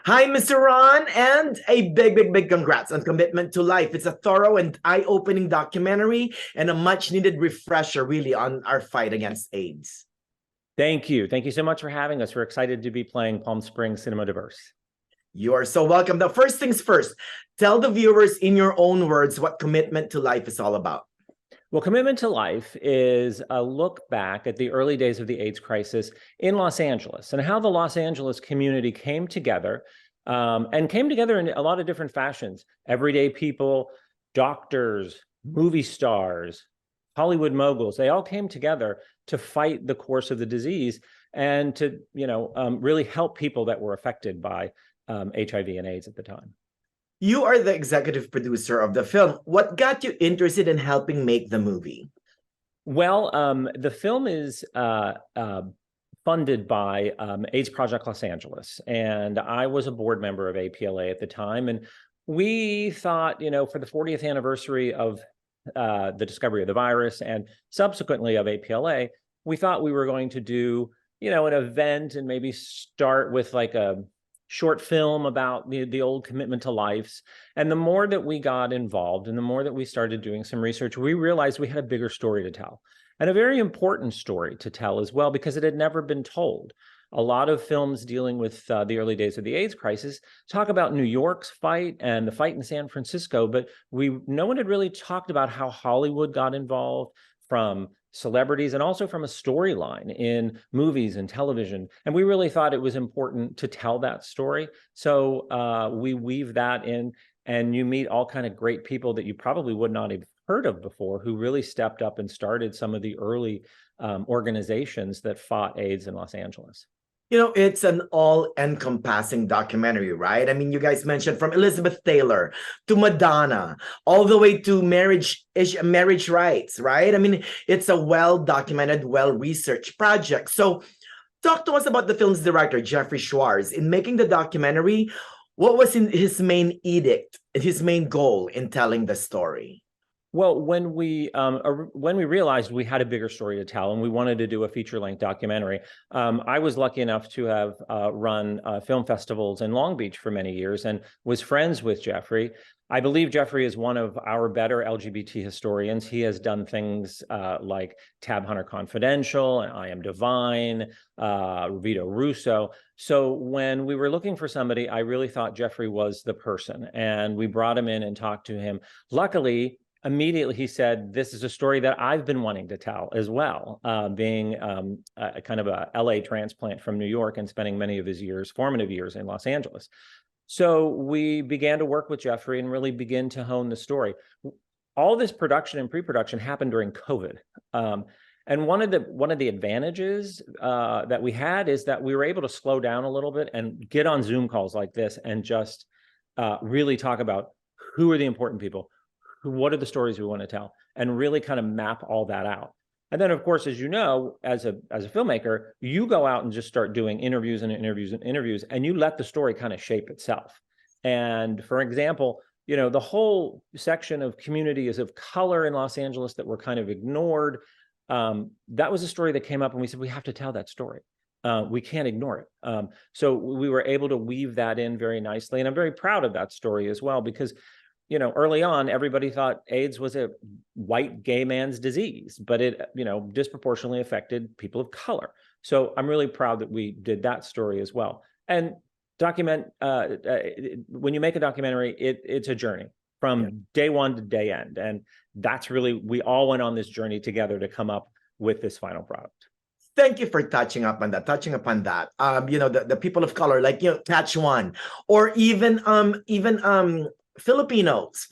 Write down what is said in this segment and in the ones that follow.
Hi, Mr. Ron, and a big congrats on Commitment to Life. It's a thorough and eye-opening documentary and a much-needed refresher, really, on our fight against AIDS. Thank you. Thank you so much for having us. We're excited to be playing Palm Springs Cinema Diverse. You are so welcome. The first things first, tell the viewers in your own words what Commitment to Life is all about. Well, Commitment to Life is a look back at the early days of the AIDS crisis in Los Angeles and how the Los Angeles community came together and came together in a lot of different fashions. Everyday people, doctors, movie stars, Hollywood moguls, they all came together to fight the course of the disease and to, really help people that were affected by HIV and AIDS at the time. You are the executive producer of the film. What got you interested in helping make the movie? Well, the film is funded by AIDS Project Los Angeles, and I was a board member of APLA at the time. And we thought, for the 40th anniversary of the discovery of the virus and subsequently of APLA, we thought we were going to do, an event and maybe start with like a short film about the old Commitment to Lives. And the more that we got involved and the more that we started doing some research, we realized we had a bigger story to tell, and a very important story to tell as well, because it had never been told. A lot of films dealing with the early days of the AIDS crisis talk about New York's fight and the fight in San Francisco, but no one had really talked about how Hollywood got involved, from celebrities and also from a storyline in movies and television. And we really thought it was important to tell that story. So we weave that in, and you meet all kind of great people that you probably would not have heard of before, who really stepped up and started some of the early organizations that fought AIDS in Los Angeles. It's an all-encompassing documentary, right? I mean, you guys mentioned from Elizabeth Taylor to Madonna, all the way to marriage rights, right? I mean, it's a well-documented, well-researched project. So talk to us about the film's director, Jeffrey Schwarz. In making the documentary, what was his main edict, his main goal in telling the story? Well, when we realized we had a bigger story to tell and we wanted to do a feature-length documentary, I was lucky enough to have run film festivals in Long Beach for many years and was friends with Jeffrey. I believe Jeffrey is one of our better LGBT historians. He has done things like Tab Hunter Confidential and I Am Divine, Vito Russo. So when we were looking for somebody, I really thought Jeffrey was the person, and we brought him in and talked to him. Luckily, immediately he said, this is a story that I've been wanting to tell as well, being a kind of a LA transplant from New York and spending many of his formative years in Los Angeles. So we began to work with Jeffrey and really begin to hone the story. All this production and pre-production happened during COVID. And one of the advantages that we had is that we were able to slow down a little bit and get on Zoom calls like this and just really talk about who are the important people, what are the stories we want to tell, and really kind of map all that out. And then, of course, as you know, as a filmmaker, you go out and just start doing interviews and interviews and interviews, and you let the story kind of shape itself. And for example, the whole section of communities of color in Los Angeles that were kind of ignored, that was a story that came up, and we said, we have to tell that story. We can't ignore it. So we were able to weave that in very nicely. And I'm very proud of that story as well, because early on, everybody thought AIDS was a white gay man's disease, but it, disproportionately affected people of color. So I'm really proud that we did that story as well. And when you make a documentary, it's a journey from day one to day end. And that's really, we all went on this journey together to come up with this final product. Thank you for touching upon that. The people of color, like, Catch One, or even Filipinos,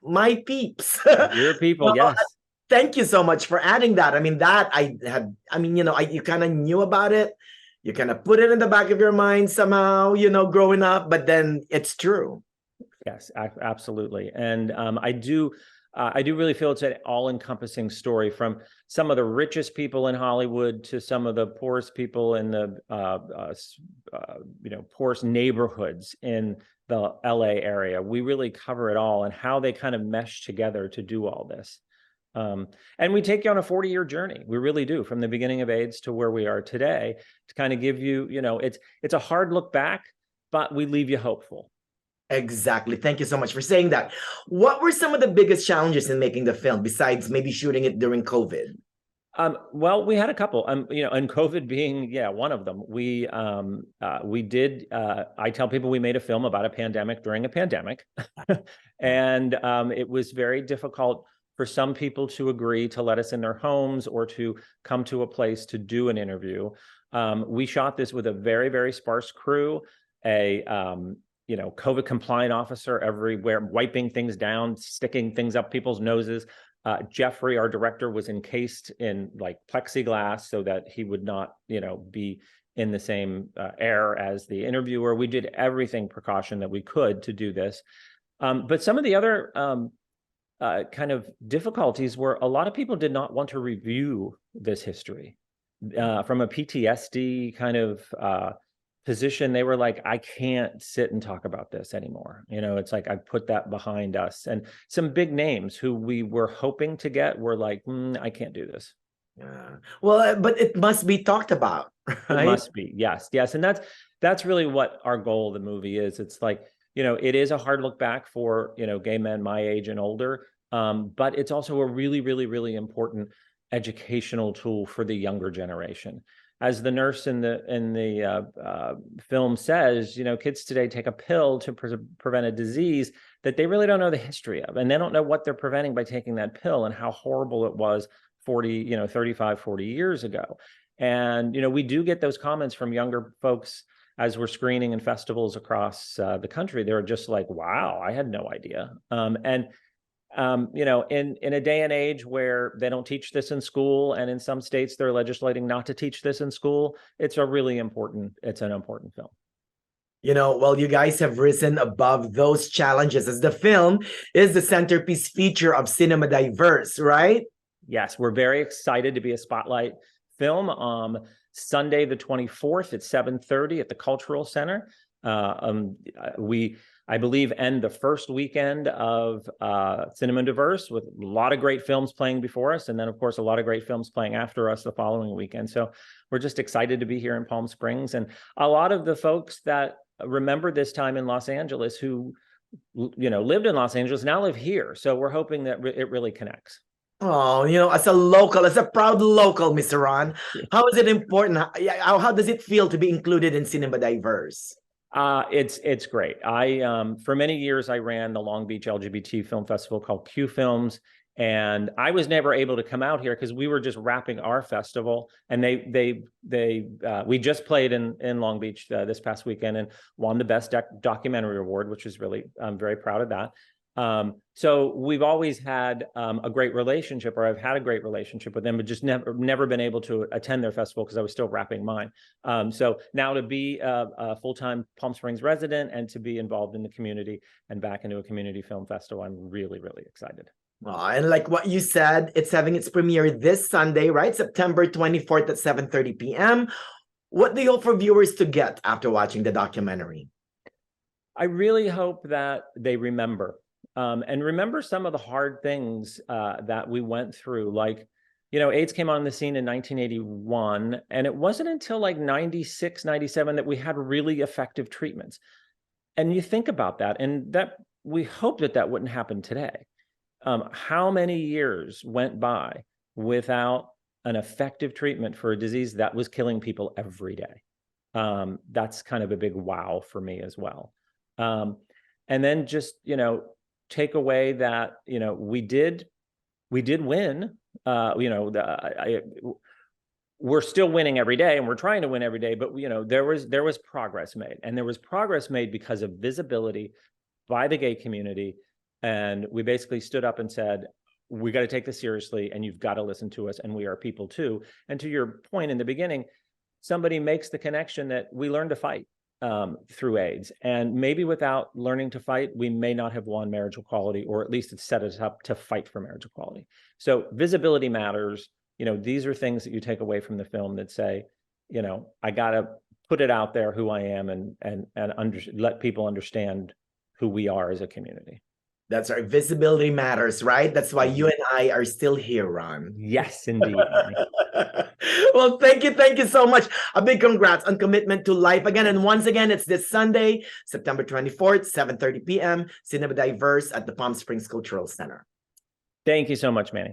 my peeps. Your people, yes. Thank you so much for adding that. I mean, you kind of knew about it. You kind of put it in the back of your mind somehow, growing up, but then it's true. Yes, absolutely. And I do really feel it's an all-encompassing story, from some of the richest people in Hollywood to some of the poorest people in the poorest neighborhoods in the LA area. We really cover it all and how they kind of mesh together to do all this. And we take you on a 40-year journey. We really do, from the beginning of AIDS to where we are today, to kind of give you, it's a hard look back, but we leave you hopeful. Exactly. Thank you so much for saying that. What were some of the biggest challenges in making the film besides maybe shooting it during COVID? Well, we had a couple, and COVID being, one of them. We did. I tell people we made a film about a pandemic during a pandemic, and it was very difficult for some people to agree to let us in their homes or to come to a place to do an interview. We shot this with a very, very sparse crew, a COVID compliant officer everywhere, wiping things down, sticking things up people's noses. Jeffrey, our director, was encased in like plexiglass so that he would not, be in the same air as the interviewer. We did everything precaution that we could to do this. But some of the other kind of difficulties were a lot of people did not want to review this history from a PTSD kind of position. They were like, I can't sit and talk about this anymore. It's like I put that behind us. And some big names who we were hoping to get were like, I can't do this. Yeah. Well, but it must be talked about, right? It must be. Yes. And that's really what our goal of the movie is. It's like, it is a hard look back for, gay men my age and older. But it's also a really, really, really important educational tool for the younger generation. As the nurse in the film says, kids today take a pill to prevent a disease that they really don't know the history of, and they don't know what they're preventing by taking that pill and how horrible it was 35, 40 years ago. And, we do get those comments from younger folks as we're screening in festivals across the country. They're just like, wow, I had no idea. In a day and age where they don't teach this in school, and in some states they're legislating not to teach this in school, it's an important film. Well, you guys have risen above those challenges as the film is the centerpiece feature of Cinema Diverse, right? Yes, we're very excited to be a spotlight film. Sunday the 24th at 7:30 at the Cultural Center. I believe, end the first weekend of Cinema Diverse with a lot of great films playing before us. And then, of course, a lot of great films playing after us the following weekend. So we're just excited to be here in Palm Springs. And a lot of the folks that remember this time in Los Angeles who, lived in Los Angeles now live here. So we're hoping that it really connects. Oh, as a proud local, Mr. Ron, how is it important? How does it feel to be included in Cinema Diverse? It's great. For many years I ran the Long Beach LGBT film festival called Q Films, and I was never able to come out here because we were just wrapping our festival, and we just played in Long Beach this past weekend and won the best documentary award, which is really, I'm very proud of that. So we've always had a great relationship, or I've had a great relationship with them, but just never been able to attend their festival because I was still wrapping mine. So now to be a full-time Palm Springs resident and to be involved in the community and back into a community film festival, I'm really, really excited. And like what you said, it's having its premiere this Sunday, right? September 24th at 7:30 p.m. What do you hope for viewers to get after watching the documentary? I really hope that they remember. And remember some of the hard things that we went through. Like, AIDS came on the scene in 1981, and it wasn't until like 96, 97 that we had really effective treatments. And you think about that, and that we hope that wouldn't happen today. How many years went by without an effective treatment for a disease that was killing people every day? That's kind of a big wow for me as well. And then just, take away that we did win. We're still winning every day, and we're trying to win every day. But there was progress made, and there was progress made because of visibility by the gay community. And we basically stood up and said, we got to take this seriously, and you've got to listen to us, and we are people too. And to your point in the beginning, somebody makes the connection that we learned to fight through AIDS. And maybe without learning to fight, we may not have won marriage equality, or at least it set us up to fight for marriage equality. So visibility matters. These are things that you take away from the film that say, I got to put it out there who I am and let people understand who we are as a community. That's right. Visibility matters, right? That's why you and I are still here, Ron. Yes, indeed. Manny. Well, thank you so much. A big congrats on commitment to life again. And once again, it's this Sunday, September 24th, 7:30 p.m. Cinema Diverse at the Palm Springs Cultural Center. Thank you so much, Manny.